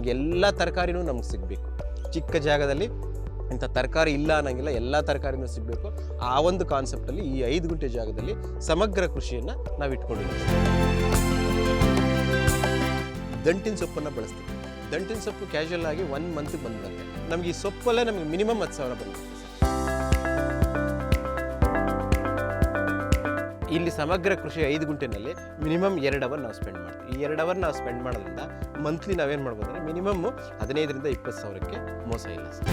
ನಮ್ಗೆ ಎಲ್ಲ ತರಕಾರಿನೂ ನಮ್ಗೆ ಸಿಗಬೇಕು. ಚಿಕ್ಕ ಜಾಗದಲ್ಲಿ ಇಂಥ ತರಕಾರಿ ಇಲ್ಲ ಅನ್ನೋಂಗಿಲ್ಲ, ಎಲ್ಲ ತರಕಾರಿನೂ ಸಿಗಬೇಕು. ಆ ಒಂದು ಕಾನ್ಸೆಪ್ಟಲ್ಲಿ ಈ 5 ಗುಂಟೆ ಜಾಗದಲ್ಲಿ ಸಮಗ್ರ ಕೃಷಿಯನ್ನು ನಾವು ಇಟ್ಕೊಂಡಿದ್ದೀವಿ. ದಂಟಿನ ಸೊಪ್ಪನ್ನು ಬಳಸ್ತೀವಿ. ದಂಟಿನ ಸೊಪ್ಪು ಕ್ಯಾಶುವಲ್ ಆಗಿ 1 ಮಂತ್ಗೆ ಬಂದ್ಬಿಡುತ್ತೆ. ನಮ್ಗೆ ಈ ಸೊಪ್ಪಲ್ಲೇ ನಮಗೆ ಮಿನಿಮಮ್ 10,000 ಬಂದ್ಬಿಡುತ್ತೆ. ಇಲ್ಲಿ ಸಮಗ್ರ ಕೃಷಿ 5 ಗುಂಟೆನಲ್ಲಿ ಮಿನಿಮಮ್ 2 ಅವರ್ ನಾವು ಸ್ಪೆಂಡ್ ಮಾಡ್ತೀವಿ. ಈ 2 ಅವರ್ ನಾವು ಸ್ಪೆಂಡ್ ಮಾಡೋದ್ರಿಂದ ಮಂತ್ಲಿ ನಾವೇನು ಮಾಡ್ಬೋದು ಅಂದರೆ ಮಿನಿಮಮ್ 15,000ರಿಂದ 20,000ಕ್ಕೆ ಮೋಸ ಇಲ್ಲ ಸರ್.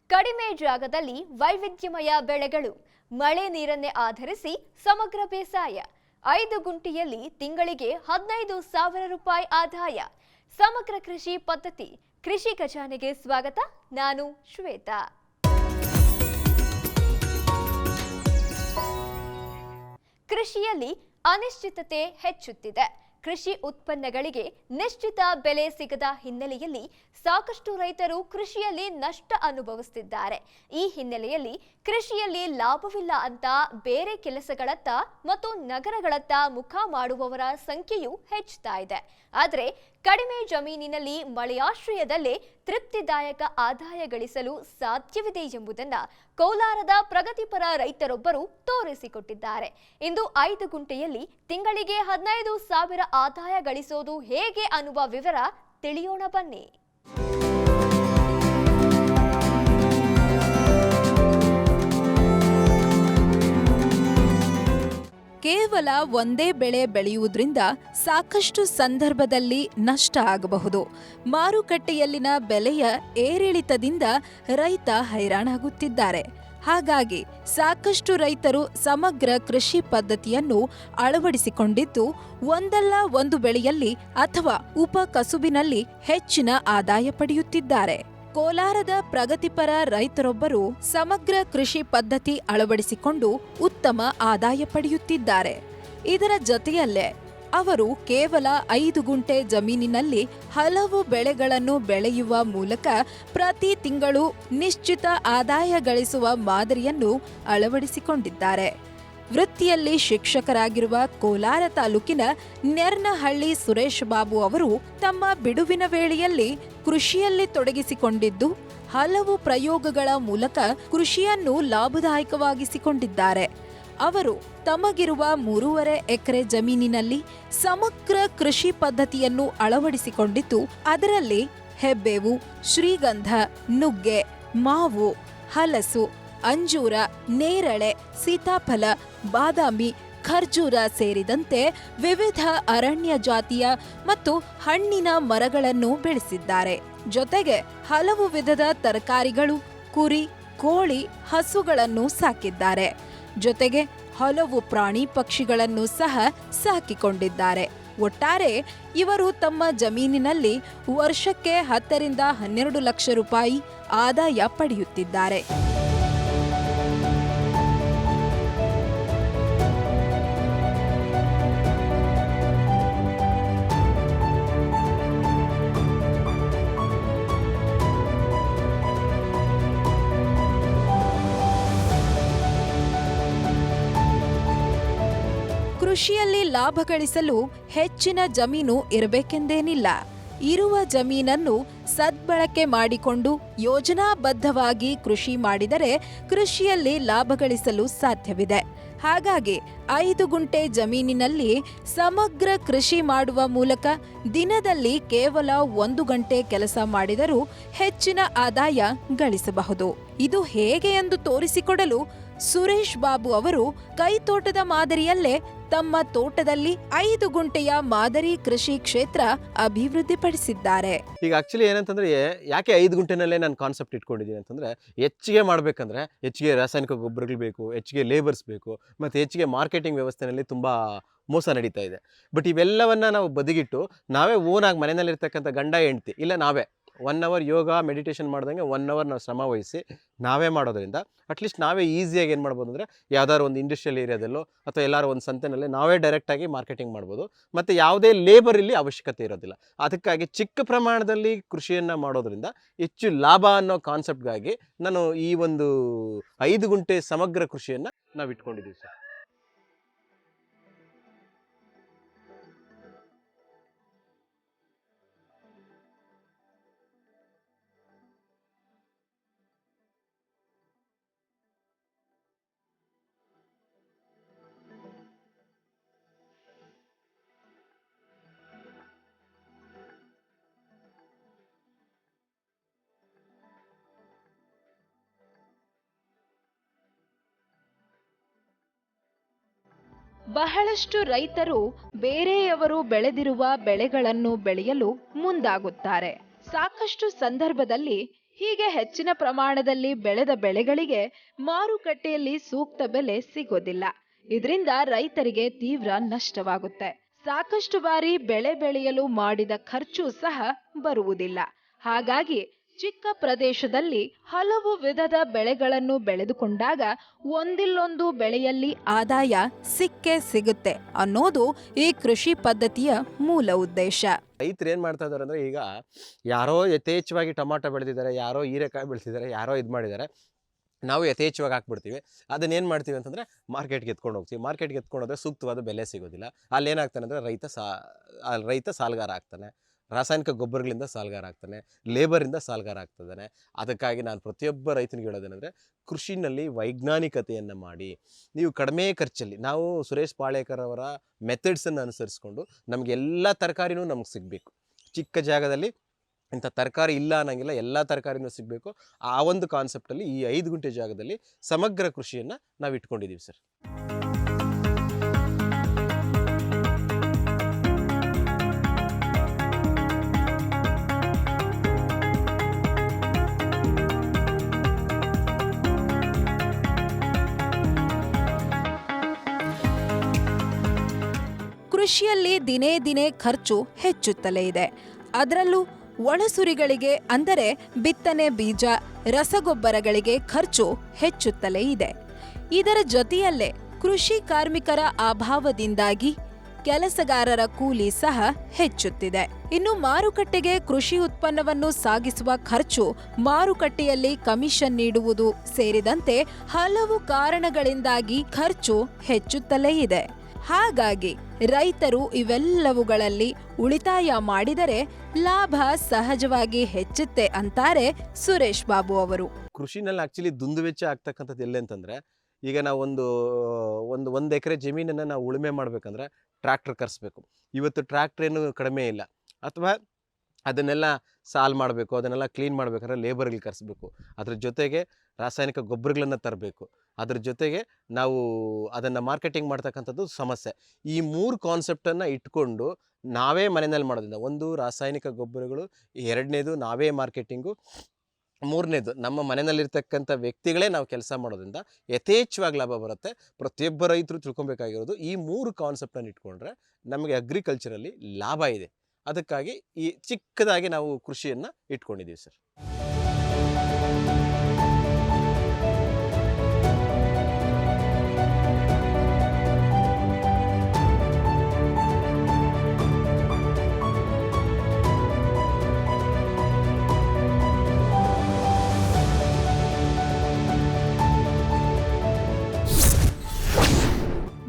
ಕಡಿಮೆ ಜಾಗದಲ್ಲಿ ವೈವಿಧ್ಯಮಯ ಬೆಳೆಗಳು, ಮಳೆ ನೀರನ್ನೇ ಆಧರಿಸಿ ಸಮಗ್ರ ಬೇಸಾಯ, 5 ಗುಂಟೆಯಲ್ಲಿ ತಿಂಗಳಿಗೆ 15,000 ರೂಪಾಯಿ ಆದಾಯ. ಸಮಗ್ರ ಕೃಷಿ ಪದ್ಧತಿ. ಕೃಷಿ ಖಜಾನೆಗೆ ಸ್ವಾಗತ. ನಾನು ಶ್ವೇತಾ. ಕೃಷಿಯಲ್ಲಿ ಅನಿಶ್ಚಿತತೆ ಹೆಚ್ಚುತ್ತಿದೆ. ಕೃಷಿ ಉತ್ಪನ್ನಗಳಿಗೆ ನಿಶ್ಚಿತ ಬೆಲೆ ಸಿಗದ ಹಿನ್ನೆಲೆಯಲ್ಲಿ ಸಾಕಷ್ಟು ರೈತರು ಕೃಷಿಯಲ್ಲಿ ನಷ್ಟ ಅನುಭವಿಸುತ್ತಿದ್ದಾರೆ. ಈ ಹಿನ್ನೆಲೆಯಲ್ಲಿ ಕೃಷಿಯಲ್ಲಿ ಲಾಭವಿಲ್ಲ ಅಂತ ಬೇರೆ ಕೆಲಸಗಳತ್ತ ಮತ್ತು ನಗರಗಳತ್ತ ಮುಖ ಮಾಡುವವರ ಸಂಖ್ಯೆಯು ಹೆಚ್ಚುತ್ತಾ ಇದೆ. ಆದರೆ ಕಡಿಮೆ ಜಮೀನಿನಲ್ಲಿ ಮಳೆಯಾಶ್ರಯದಲ್ಲೇ ತೃಪ್ತಿದಾಯಕ ಆದಾಯ ಗಳಿಸಲು ಸಾಧ್ಯವಿದೆ ಎಂಬುದನ್ನು ಕೋಲಾರದ ಪ್ರಗತಿಪರ ರೈತರೊಬ್ಬರು ತೋರಿಸಿಕೊಟ್ಟಿದ್ದಾರೆ. ಇಂದು 5 ಗುಂಟೆಯಲ್ಲಿ ತಿಂಗಳಿಗೆ 15,000 ಆದಾಯ ಗಳಿಸೋದು ಹೇಗೆ ಅನ್ನುವ ವಿವರ ತಿಳಿಯೋಣ ಬನ್ನಿ. ಕೇವಲ ಒಂದೇ ಬೆಳೆ ಬೆಳೆಯುವುದರಿಂದ ಸಾಕಷ್ಟು ಸಂದರ್ಭದಲ್ಲಿ ನಷ್ಟ ಆಗಬಹುದು. ಮಾರುಕಟ್ಟೆಯಲ್ಲಿನ ಬೆಲೆಯ ಏರಿಳಿತದಿಂದ ರೈತ ಹೈರಾಣಾಗುತ್ತಿದ್ದಾರೆ. ಹಾಗಾಗಿ ಸಾಕಷ್ಟು ರೈತರು ಸಮಗ್ರ ಕೃಷಿ ಪದ್ಧತಿಯನ್ನು ಅಳವಡಿಸಿಕೊಂಡಿದ್ದು ಒಂದಲ್ಲ ಒಂದು ಬೆಳೆಯಲ್ಲಿ ಅಥವಾ ಉಪ ಕಸುಬಿನಲ್ಲಿ ಹೆಚ್ಚಿನ ಆದಾಯ ಪಡೆಯುತ್ತಿದ್ದಾರೆ. ಕೋಲಾರದ ಪ್ರಗತಿಪರ ರೈತರೊಬ್ಬರು ಸಮಗ್ರ ಕೃಷಿ ಪದ್ಧತಿ ಅಳವಡಿಸಿಕೊಂಡು ಉತ್ತಮ ಆದಾಯ ಪಡೆಯುತ್ತಿದ್ದಾರೆ. ಇದರ ಜೊತೆಯಲ್ಲೇ ಅವರು ಕೇವಲ 5 ಗುಂಟೆ ಜಮೀನಿನಲ್ಲಿ ಹಲವು ಬೆಳೆಗಳನ್ನು ಬೆಳೆಯುವ ಮೂಲಕ ಪ್ರತಿ ತಿಂಗಳು ನಿಶ್ಚಿತ ಆದಾಯ ಗಳಿಸುವ ಮಾದರಿಯನ್ನು ಅಳವಡಿಸಿಕೊಂಡಿದ್ದಾರೆ. ವೃತ್ತಿಯಲ್ಲಿ ಶಿಕ್ಷಕರಾಗಿರುವ ಕೋಲಾರ ತಾಲೂಕಿನ ನೆರ್ನಹಳ್ಳಿ ಸುರೇಶ್ ಬಾಬು ಅವರು ತಮ್ಮ ಬಿಡುವಿನ ವೇಳೆಯಲ್ಲಿ ಕೃಷಿಯಲ್ಲಿ ತೊಡಗಿಸಿಕೊಂಡಿದ್ದು ಹಲವು ಪ್ರಯೋಗಗಳ ಮೂಲಕ ಕೃಷಿಯನ್ನು ಲಾಭದಾಯಕವಾಗಿಸಿಕೊಂಡಿದ್ದಾರೆ. ಅವರು ತಮಗಿರುವ 3.5 ಎಕರೆ ಜಮೀನಿನಲ್ಲಿ ಸಮಗ್ರ ಕೃಷಿ ಪದ್ಧತಿಯನ್ನು ಅಳವಡಿಸಿಕೊಂಡಿದ್ದು ಅದರಲ್ಲಿ ಹೆಬ್ಬೇವು, ಶ್ರೀಗಂಧ, ನುಗ್ಗೆ, ಮಾವು, ಹಲಸು, ಅಂಜೂರ, ನೇರಳೆ, ಸೀತಾಫಲ, ಬಾದಾಮಿ, ಖರ್ಜೂರ ಸೇರಿದಂತೆ ವಿವಿಧ ಅರಣ್ಯ ಜಾತಿಯ ಮತ್ತು ಹಣ್ಣಿನ ಮರಗಳನ್ನು ಬೆಳೆಸಿದ್ದಾರೆ. ಜೊತೆಗೆ ಹಲವು ವಿಧದ ತರಕಾರಿಗಳು, ಕುರಿ, ಕೋಳಿ, ಹಸುಗಳನ್ನು ಸಾಕಿದ್ದಾರೆ. ಜೊತೆಗೆ ಹಲವು ಪ್ರಾಣಿ ಪಕ್ಷಿಗಳನ್ನು ಸಹ ಸಾಕಿಕೊಂಡಿದ್ದಾರೆ. ಒಟ್ಟಾರೆ ಇವರು ತಮ್ಮ ಜಮೀನಿನಲ್ಲಿ ವರ್ಷಕ್ಕೆ 10ರಿಂದ 12 ಲಕ್ಷ ರೂಪಾಯಿ ಆದಾಯ ಪಡೆಯುತ್ತಿದ್ದಾರೆ. ಕೃಷಿಯಲ್ಲಿ ಲಾಭ ಗಳಿಸಲು ಹೆಚ್ಚಿನ ಜಮೀನು ಇರಬೇಕೆಂದೇನಿಲ್ಲ. ಇರುವ ಜಮೀನನ್ನು ಸದ್ಬಳಕೆ ಮಾಡಿಕೊಂಡು ಯೋಜನಾಬದ್ಧವಾಗಿ ಕೃಷಿ ಮಾಡಿದರೆ ಕೃಷಿಯಲ್ಲಿ ಲಾಭ ಗಳಿಸಲು ಸಾಧ್ಯವಿದೆ. ಹಾಗಾಗಿ 5 ಗುಂಟೆ ಜಮೀನಿನಲ್ಲಿ ಸಮಗ್ರ ಕೃಷಿ ಮಾಡುವ ಮೂಲಕ ದಿನದಲ್ಲಿ ಕೇವಲ 1 ಗಂಟೆ ಕೆಲಸ ಮಾಡಿದರೂ ಹೆಚ್ಚಿನ ಆದಾಯ ಗಳಿಸಬಹುದು. ಇದು ಹೇಗೆ ಎಂದು ತೋರಿಸಿಕೊಡಲು ಸುರೇಶ್ ಬಾಬು ಅವರು ಕೈತೋಟದ ಮಾದರಿಯಲ್ಲೇ ತಮ್ಮ ತೋಟದಲ್ಲಿ 5 ಗುಂಟೆಯ ಮಾದರಿ ಕೃಷಿ ಕ್ಷೇತ್ರ ಅಭಿವೃದ್ಧಿಪಡಿಸಿದ್ದಾರೆ. ಈಗ ಆಕ್ಚುಲಿ ಏನಂತಂದ್ರೆ ಯಾಕೆ 5 ಗುಂಟೆನಲ್ಲೇ ನಾನು ಕಾನ್ಸೆಪ್ಟ್ ಇಟ್ಕೊಂಡಿದ್ದೀನಿ ಅಂತಂದ್ರೆ ಹೆಚ್ಚಿಗೆ ಮಾಡಬೇಕಂದ್ರೆ ಹೆಚ್ಚಿಗೆ ರಾಸಾಯನಿಕ ಗೊಬ್ಬರಗಳು ಬೇಕು, ಹೆಚ್ಚಿಗೆ ಲೇಬರ್ಸ್ ಬೇಕು, ಮತ್ತು ಹೆಚ್ಚಿಗೆ ಮಾರ್ಕೆಟಿಂಗ್ ವ್ಯವಸ್ಥೆಯಲ್ಲಿ ತುಂಬ ಮೋಸ ನಡೀತಾ ಇದೆ. ಬಟ್ ಇವೆಲ್ಲವನ್ನ ನಾವು ಬದಿಗಿಟ್ಟು ನಾವೇ ಓನಾಗಿ ಮನೆಯಲ್ಲಿರ್ತಕ್ಕಂಥ ಗಂಡ ಹೆಂಡ್ತಿ ಇಲ್ಲ ನಾವೇ 1 ಅವರ್ ಯೋಗ ಮೆಡಿಟೇಷನ್ ಮಾಡ್ದಂಗೆ 1 ಅವರ್ ನಾವು ಶ್ರಮ ವಹಿಸಿ ನಾವೇ ಮಾಡೋದ್ರಿಂದ ಅಟ್ಲೀಸ್ಟ್ ನಾವೇ ಈಸಿಯಾಗಿ ಏನು ಮಾಡ್ಬೋದು ಅಂದರೆ ಯಾವ್ದಾದ್ರು ಒಂದು ಇಂಡಸ್ಟ್ರಿಯಲ್ ಏರಿಯಾದಲ್ಲೋ ಅಥವಾ ಎಲ್ಲರೂ ಒಂದು ಸಂತೆನಲ್ಲೇ ನಾವೇ ಡೈರೆಕ್ಟಾಗಿ ಮಾರ್ಕೆಟಿಂಗ್ ಮಾಡ್ಬೋದು. ಮತ್ತು ಯಾವುದೇ ಲೇಬರ್ ಇಲ್ಲಿ ಅವಶ್ಯಕತೆ ಇರೋದಿಲ್ಲ. ಅದಕ್ಕಾಗಿ ಚಿಕ್ಕ ಪ್ರಮಾಣದಲ್ಲಿ ಕೃಷಿಯನ್ನು ಮಾಡೋದ್ರಿಂದ ಹೆಚ್ಚು ಲಾಭ ಅನ್ನೋ ಕಾನ್ಸೆಪ್ಟ್ಗಾಗಿ ನಾನು ಈ ಒಂದು 5 ಗುಂಟೆ ಸಮಗ್ರ ಕೃಷಿಯನ್ನು ನಾವು ಇಟ್ಕೊಂಡಿದ್ದೀವಿ ಸರ್. ಬಹಳಷ್ಟು ರೈತರು ಬೇರೆಯವರು ಬೆಳೆದಿರುವ ಬೆಳೆಗಳನ್ನು ಬೆಳೆಯಲು ಮುಂದಾಗುತ್ತಾರೆ. ಸಾಕಷ್ಟು ಸಂದರ್ಭದಲ್ಲಿ ಹೀಗೆ ಹೆಚ್ಚಿನ ಪ್ರಮಾಣದಲ್ಲಿ ಬೆಳೆದ ಬೆಳೆಗಳಿಗೆ ಮಾರುಕಟ್ಟೆಯಲ್ಲಿ ಸೂಕ್ತ ಬೆಲೆ ಸಿಗೋದಿಲ್ಲ. ಇದರಿಂದ ರೈತರಿಗೆ ತೀವ್ರ ನಷ್ಟವಾಗುತ್ತೆ. ಸಾಕಷ್ಟು ಬಾರಿ ಬೆಳೆ ಬೆಳೆಯಲು ಮಾಡಿದ ಖರ್ಚು ಸಹ ಬರುವುದಿಲ್ಲ. ಹಾಗಾಗಿ ಚಿಕ್ಕ ಪ್ರದೇಶದಲ್ಲಿ ಹಲವು ವಿಧದ ಬೆಳೆಗಳನ್ನು ಬೆಳೆದುಕೊಂಡಾಗ ಒಂದಿಲ್ಲೊಂದು ಬೆಳೆಯಲ್ಲಿ ಆದಾಯ ಸಿಕ್ಕೇ ಸಿಗುತ್ತೆ ಅನ್ನೋದು ಈ ಕೃಷಿ ಪದ್ಧತಿಯ ಮೂಲ ಉದ್ದೇಶ. ರೈತರು ಏನು ಮಾಡ್ತಾ ಇದ್ದಾರೆ ಅಂದರೆ, ಈಗ ಯಾರೋ ಯಥೇಚ್ಛವಾಗಿ ಟೊಮಾಟೊ ಬೆಳೆದಿದ್ದಾರೆ, ಯಾರೋ ಹೀರೆಕಾಯಿ ಬೆಳೆದಿದ್ದಾರೆ, ಯಾರೋ ಇದು ಮಾಡಿದ್ದಾರೆ, ನಾವು ಯಥೇಚ್ಛವಾಗಿ ಹಾಕ್ಬಿಡ್ತೀವಿ. ಅದನ್ನೇನು ಮಾಡ್ತೀವಿ ಅಂತಂದರೆ ಮಾರ್ಕೆಟ್ಗೆ ಎತ್ಕೊಂಡು ಹೋಗ್ತೀವಿ. ಮಾರ್ಕೆಟ್ಗೆ ಎತ್ಕೊಂಡು ಹೋದರೆ ಸೂಕ್ತವಾದ ಬೆಲೆ ಸಿಗೋದಿಲ್ಲ. ಅಲ್ಲಿ ಏನಾಗ್ತಾನೆ ಅಂದರೆ ರೈತ ಸಾಲಗಾರ ಆಗ್ತಾನೆ, ರಾಸಾಯನಿಕ ಗೊಬ್ಬರಗಳಿಂದ ಸಾಲಗಾರ ಆಗ್ತಾನೆ, ಲೇಬರಿಂದ ಸಾಲಗಾರ ಆಗ್ತಿದ್ದಾನೆ. ಅದಕ್ಕಾಗಿ ನಾನು ಪ್ರತಿಯೊಬ್ಬ ರೈತನಿಗೆ ಹೇಳೋದೇನೆಂದರೆ, ಕೃಷಿನಲ್ಲಿ ವೈಜ್ಞಾನಿಕತೆಯನ್ನು ಮಾಡಿ ನೀವು ಕಡಿಮೆ ಖರ್ಚಲ್ಲಿ, ನಾವು ಸುರೇಶ್ ಪಾಳೇಕರ್ ಅವರ ಮೆಥಡ್ಸನ್ನು ಅನುಸರಿಸ್ಕೊಂಡು ನಮಗೆ ಎಲ್ಲ ತರಕಾರಿನೂ ನಮ್ಗೆ ಸಿಗಬೇಕು. ಚಿಕ್ಕ ಜಾಗದಲ್ಲಿ ಇಂಥ ತರಕಾರಿ ಇಲ್ಲ ಅನ್ನೋಂಗಿಲ್ಲ, ಎಲ್ಲ ತರಕಾರಿನೂ ಸಿಗಬೇಕು. ಆ ಒಂದು ಕಾನ್ಸೆಪ್ಟಲ್ಲಿ ಈ 5 ಗುಂಟೆ ಜಾಗದಲ್ಲಿ ಸಮಗ್ರ ಕೃಷಿಯನ್ನು ನಾವು ಇಟ್ಕೊಂಡಿದ್ದೀವಿ ಸರ್. ಕೃಷಿಯಲ್ಲಿ ದಿನೇ ದಿನೇ ಖರ್ಚು ಹೆಚ್ಚುತ್ತಲೇ ಇದೆ. ಅದರಲ್ಲೂ ಒಳಸುರಿಗಳಿಗೆ ಅಂದರೆ ಬಿತ್ತನೆ ಬೀಜ, ರಸಗೊಬ್ಬರಗಳಿಗೆ ಖರ್ಚು ಹೆಚ್ಚುತ್ತಲೇ ಇದೆ. ಇದರ ಜೊತೆಯಲ್ಲೇ ಕೃಷಿ ಕಾರ್ಮಿಕರ ಅಭಾವದಿಂದಾಗಿ ಕೆಲಸಗಾರರ ಕೂಲಿ ಸಹ ಹೆಚ್ಚುತ್ತಿದೆ. ಇನ್ನು ಮಾರುಕಟ್ಟೆಗೆ ಕೃಷಿ ಉತ್ಪನ್ನವನ್ನು ಸಾಗಿಸುವ ಖರ್ಚು, ಮಾರುಕಟ್ಟೆಯಲ್ಲಿ ಕಮಿಷನ್ ನೀಡುವುದು ಸೇರಿದಂತೆ ಹಲವು ಕಾರಣಗಳಿಂದಾಗಿ ಖರ್ಚು ಹೆಚ್ಚುತ್ತಲೇ ಇದೆ. ಹಾಗಾಗಿ ರೈತರು ಇವೆಲ್ಲವುಗಳಲ್ಲಿ ಉಳಿತಾಯ ಮಾಡಿದರೆ ಲಾಭ ಸಹಜವಾಗಿ ಹೆಚ್ಚುತ್ತೆ ಅಂತಾರೆ ಸುರೇಶ್ ಬಾಬು ಅವರು. ಕೃಷಿನಲ್ಲಿ ಆ್ಯಕ್ಚುಲಿ ದುಂದುವೆಚ್ಚ ಆಗ್ತಕ್ಕಂಥದ್ದು ಎಲ್ಲೇ ಅಂತಂದರೆ, ಈಗ ನಾವು ಒಂದು ಎಕರೆ ಜಮೀನನ್ನು ನಾವು ಉಳುಮೆ ಮಾಡಬೇಕಂದ್ರೆ ಟ್ರ್ಯಾಕ್ಟರ್ ಕರೆಸ್ಬೇಕು. ಇವತ್ತು ಟ್ರ್ಯಾಕ್ಟರ್ ಏನು ಕಡಿಮೆ ಇಲ್ಲ. ಅಥವಾ ಅದನ್ನೆಲ್ಲ ಸಾಲ್ ಮಾಡಬೇಕು, ಅದನ್ನೆಲ್ಲ ಕ್ಲೀನ್ ಮಾಡಬೇಕಾದ್ರೆ ಲೇಬರ್ಗಳು ಕರೆಸ್ಬೇಕು. ಅದ್ರ ಜೊತೆಗೆ ರಾಸಾಯನಿಕ ಗೊಬ್ಬರಗಳನ್ನು ತರಬೇಕು. ಅದ್ರ ಜೊತೆಗೆ ನಾವು ಅದನ್ನು ಮಾರ್ಕೆಟಿಂಗ್ ಮಾಡ್ತಕ್ಕಂಥದ್ದು ಸಮಸ್ಯೆ. ಈ 3 ಕಾನ್ಸೆಪ್ಟನ್ನು ಇಟ್ಕೊಂಡು ನಾವೇ ಮನೆಯಲ್ಲಿ ಮಾಡೋದ್ರಿಂದ, ಒಂದು ರಾಸಾಯನಿಕ ಗೊಬ್ಬರಗಳು, 2ನೇದು ನಾವೇ ಮಾರ್ಕೆಟಿಂಗು, 3ನೇದು ನಮ್ಮ ಮನೆಯಲ್ಲಿರ್ತಕ್ಕಂಥ ವ್ಯಕ್ತಿಗಳೇ ನಾವು ಕೆಲಸ ಮಾಡೋದ್ರಿಂದ ಯಥೇಚ್ಛವಾಗಿ ಲಾಭ ಬರುತ್ತೆ. ಪ್ರತಿಯೊಬ್ಬ ರೈತರು ತಿಳ್ಕೊಬೇಕಾಗಿರೋದು ಈ 3 ಕಾನ್ಸೆಪ್ಟನ್ನು ಇಟ್ಕೊಂಡ್ರೆ ನಮಗೆ ಅಗ್ರಿಕಲ್ಚರಲ್ಲಿ ಲಾಭ ಇದೆ. ಅದಕ್ಕಾಗಿ ಈ ಚಿಕ್ಕದಾಗಿ ನಾವು ಕೃಷಿಯನ್ನು ಇಟ್ಕೊಂಡಿದ್ದೀವಿ ಸರ್.